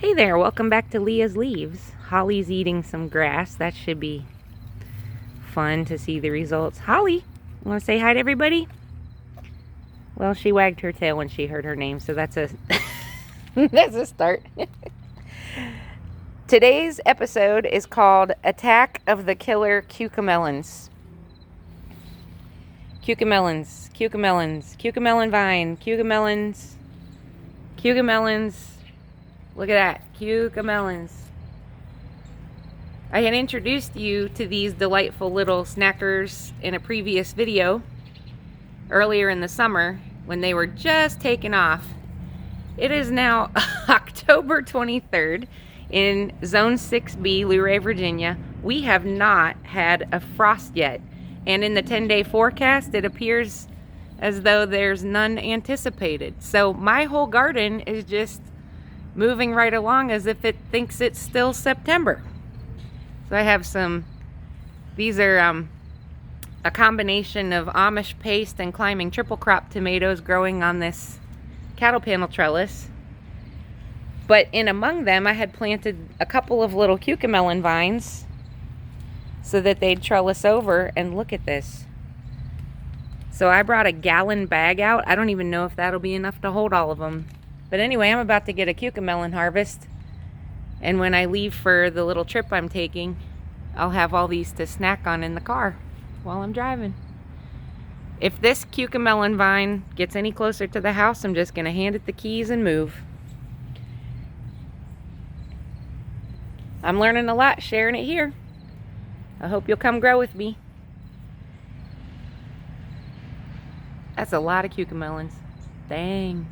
Hey there, welcome back to Leah's Leaves. Holly's eating some grass. That should be fun to see the results. Holly, you want to say hi to everybody? Well, she wagged her tail when she heard her name, so that's a that's a start. Today's episode is called Attack of the Killer Cucamelons. Cucamelons, Cucamelons, Cucamelon vine, Cucamelons, Cucamelons. Look at that, Cucamelons. I had introduced you to these delightful little snackers in a previous video earlier in the summer when they were just taking off. It is now October 23rd in Zone 6B, Luray, Virginia. We have not had a frost yet, and in the 10-day forecast it appears as though there's none anticipated. So my whole garden is just moving right along as if it thinks it's still September. So I have these are a combination of Amish paste and climbing triple crop tomatoes growing on this cattle panel trellis. But in among them I had planted a couple of little cucamelon vines so that they'd trellis over, and look at this. So I brought a gallon bag out. I don't even know if that'll be enough to hold all of them. But anyway, I'm about to get a cucamelon harvest, and when I leave for the little trip I'm taking, I'll have all these to snack on in the car while I'm driving. If this cucamelon vine gets any closer to the house, I'm just going to hand it the keys and move. I'm learning a lot sharing it here. I hope you'll come grow with me. That's a lot of cucamelons. Dang.